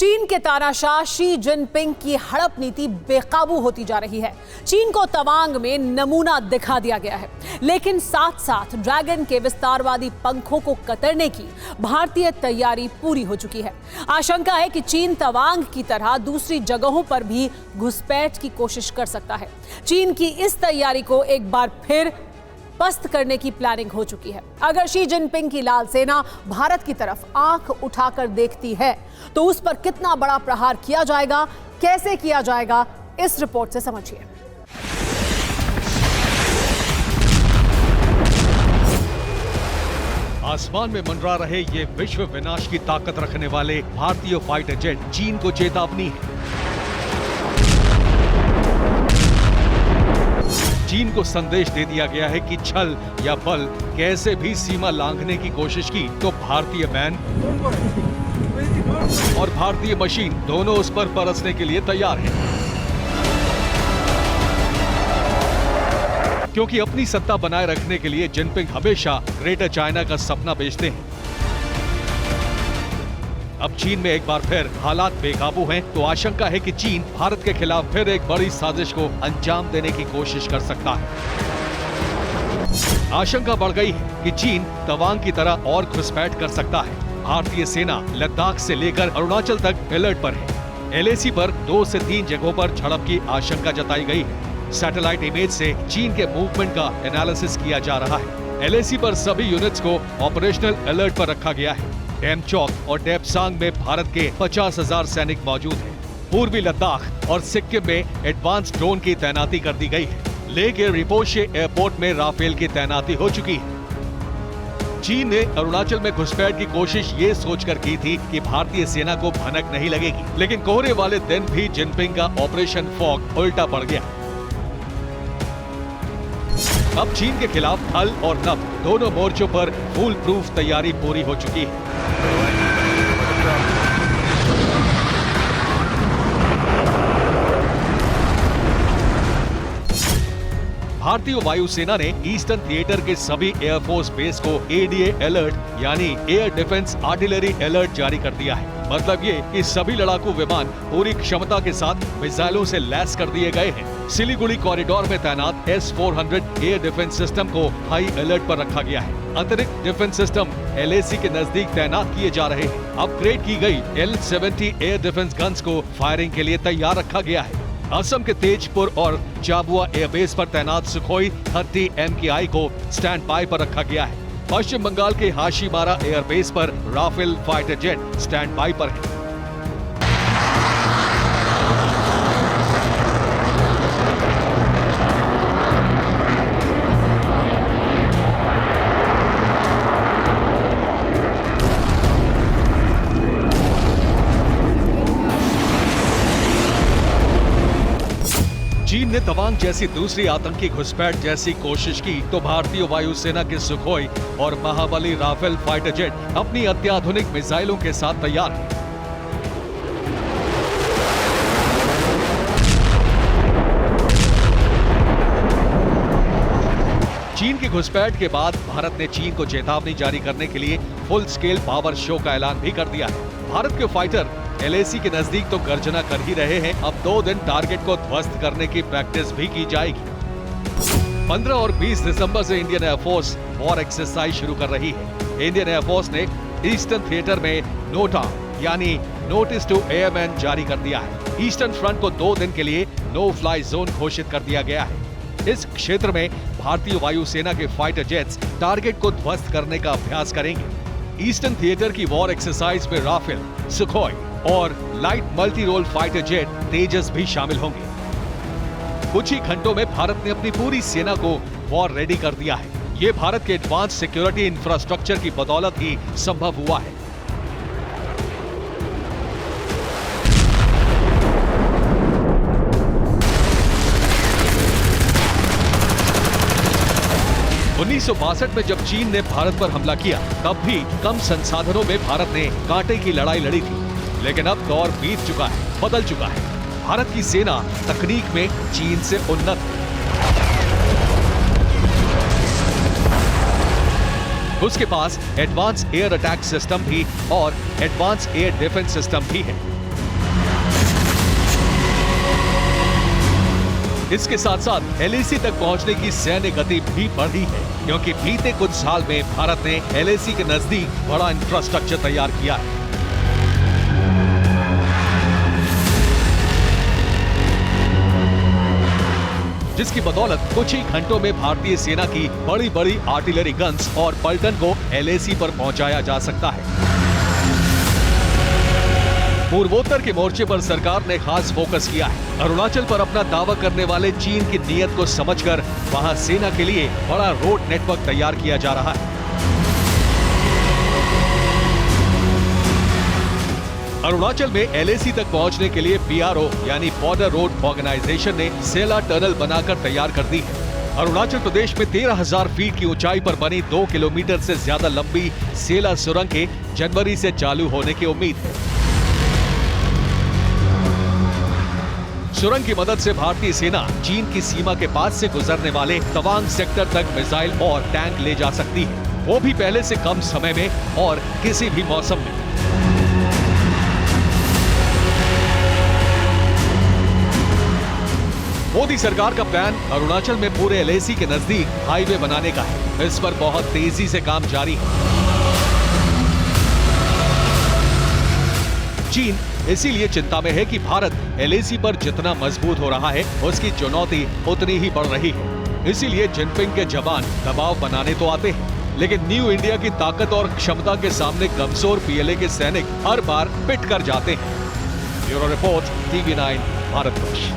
चीन के तानाशाह शी जिनपिंग की हड़प नीति बेकाबू होती जा रही है। चीन को तवांग में नमूना दिखा दिया गया है, लेकिन साथ साथ ड्रैगन के विस्तारवादी पंखों को कतरने की भारतीय तैयारी पूरी हो चुकी है। आशंका है कि चीन तवांग की तरह दूसरी जगहों पर भी घुसपैठ की कोशिश कर सकता है। चीन की इस तैयारी को एक बार फिर पस्त करने की प्लानिंग हो चुकी है। अगर शी जिनपिंग की लाल सेना भारत की तरफ आंख उठाकर देखती है तो उस पर कितना बड़ा प्रहार किया जाएगा, कैसे किया जाएगा, इस रिपोर्ट से समझिए। आसमान में मंडरा रहे ये विश्व विनाश की ताकत रखने वाले भारतीय फाइटर जेट चीन को चेतावनी है। चीन को संदेश दे दिया गया है कि छल या बल कैसे भी सीमा लांघने की कोशिश की तो भारतीय मैन और भारतीय मशीन दोनों उस पर बरसने के लिए तैयार हैं। क्योंकि अपनी सत्ता बनाए रखने के लिए जिनपिंग हमेशा ग्रेटर चाइना का सपना बेचते हैं। अब चीन में एक बार फिर हालात बेकाबू हैं, तो आशंका है कि चीन भारत के खिलाफ फिर एक बड़ी साजिश को अंजाम देने की कोशिश कर सकता है। आशंका बढ़ गई है कि चीन तवांग की तरह और घुसपैठ कर सकता है। भारतीय सेना लद्दाख से लेकर अरुणाचल तक अलर्ट पर है। एलएसी पर 2 से 3 जगहों पर झड़प की आशंका जताई गई है। सैटेलाइट इमेज से चीन के मूवमेंट का एनालिसिस किया जा रहा है। एलएसी पर सभी यूनिट्स को ऑपरेशनल अलर्ट पर रखा गया है। डेमचौक और डेपसांग में भारत के 50,000 सैनिक मौजूद हैं। पूर्वी लद्दाख और सिक्किम में एडवांस ड्रोन की तैनाती कर दी गई है। ले के रिपोशे एयरपोर्ट में राफेल की तैनाती हो चुकी है। चीन ने अरुणाचल में घुसपैठ की कोशिश ये सोचकर की थी कि भारतीय सेना को भनक नहीं लगेगी, लेकिन कोहरे वाले दिन भी जिनपिंग का ऑपरेशन फॉग उल्टा पड़ गया। अब चीन के खिलाफ थल और नभ दोनों मोर्चों पर फुल प्रूफ तैयारी पूरी हो चुकी है। भारतीय वायुसेना ने ईस्टर्न थिएटर के सभी एयरफोर्स बेस को एडीए अलर्ट यानी एयर डिफेंस आर्टिलरी अलर्ट जारी कर दिया है। मतलब ये कि सभी लड़ाकू विमान पूरी क्षमता के साथ मिसाइलों से लैस कर दिए गए हैं। सिलीगुड़ी कॉरिडोर में तैनात S-400 एयर डिफेंस सिस्टम को हाई अलर्ट पर रखा गया है। अतिरिक्त डिफेंस सिस्टम एलएसी के नजदीक तैनात किए जा रहे हैं। अपग्रेड की गई L-70 एयर डिफेंस गन्स को फायरिंग के लिए तैयार रखा गया है। असम के तेजपुर और चाबुआ एयरबेस पर तैनात सुखोई 30 MKI को स्टैंड बाय पर रखा गया है। पश्चिम बंगाल के हाशीमारा एयरबेस पर Rafale fighter jet standby पर है। चीन ने तवांग जैसी दूसरी आतंकी घुसपैठ जैसी कोशिश की तो भारतीय वायुसेना के सुखोई और महाबली राफेल फाइटर जेट अपनी अत्याधुनिक मिसाइलों के साथ तैयार हैं। चीन की घुसपैठ के बाद भारत ने चीन को चेतावनी जारी करने के लिए फुल स्केल पावर शो का ऐलान भी कर दिया है। भारत के फाइटर एलएसी के नजदीक तो गर्जना कर ही रहे हैं। अब 2 दिन टारगेट को ध्वस्त करने की प्रैक्टिस भी की जाएगी। 15 और 20 दिसंबर से इंडियन एयरफोर्स वॉर एक्सरसाइज शुरू कर रही है। इंडियन एयरफोर्स ने ईस्टर्न थिएटर में नोटा यानी नोटिस टू एयरमैन जारी कर दिया है। ईस्टर्न फ्रंट को 2 दिन के लिए नो फ्लाई जोन घोषित कर दिया गया है। इस क्षेत्र में भारतीय वायुसेना के फाइटर जेट्स टारगेट को ध्वस्त करने का अभ्यास करेंगे। ईस्टर्न थिएटर की वॉर एक्सरसाइज में राफेल, सुखोई और light multi role fighter jet Tejas भी शामिल होंगे। कुछ ही घंटों में भारत ने अपनी पूरी सेना को वॉर रेडी कर दिया है। ये भारत के एडवांस सिक्योरिटी इंफ्रास्ट्रक्चर की बदौलत ही संभव हुआ है। उन्नीस में जब चीन ने भारत पर हमला किया तब भी कम संसाधनों में भारत ने कांटे की लड़ाई लड़ी थी, लेकिन अब दौर बीत चुका है, बदल चुका है। भारत की सेना तकनीक में चीन से उन्नत है। उसके पास एडवांस एयर अटैक सिस्टम भी और एडवांस एयर डिफेंस सिस्टम भी है। इसके साथ साथ LAC तक पहुंचने की सैन्य गति भी बढ़ी है, क्योंकि बीते कुछ साल में भारत ने LAC के नजदीक बड़ा इंफ्रास्ट्रक्चर तैयार किया है। जिसकी बदौलत कुछ ही घंटों में भारतीय सेना की बड़ी बड़ी आर्टिलरी गन्स और पलटन को LAC पर पहुंचाया जा सकता है। पूर्वोत्तर के मोर्चे पर सरकार ने खास फोकस किया है। अरुणाचल पर अपना दावा करने वाले चीन की नीयत को समझकर वहां सेना के लिए बड़ा रोड नेटवर्क तैयार किया जा रहा है। अरुणाचल में LAC तक पहुंचने के लिए PRO यानी बॉर्डर रोड ऑर्गेनाइजेशन ने सेला टनल बनाकर तैयार कर दी है। अरुणाचल प्रदेश में 13,000 फीट की ऊंचाई पर बनी 2 किलोमीटर से ज्यादा लंबी सेला सुरंग के जनवरी से चालू होने की उम्मीद है। सुरंग की मदद से भारतीय सेना चीन की सीमा के पास से गुजरने वाले तवांग सेक्टर तक मिसाइल और टैंक ले जा सकती है, वो भी पहले से कम समय में और किसी भी मौसम में। मोदी सरकार का प्लान अरुणाचल में पूरे LAC के नजदीक हाईवे बनाने का है। इस पर बहुत तेजी से काम जारी है। चीन इसीलिए चिंता में है कि भारत LAC पर जितना मजबूत हो रहा है, उसकी चुनौती उतनी ही बढ़ रही है। इसीलिए जिनपिंग के जवान दबाव बनाने तो आते हैं, लेकिन न्यू इंडिया की ताकत और क्षमता के सामने कमजोर PLA के सैनिक हर बार पिट कर जाते हैं। Bureau report, TV9 Bharatvarsh.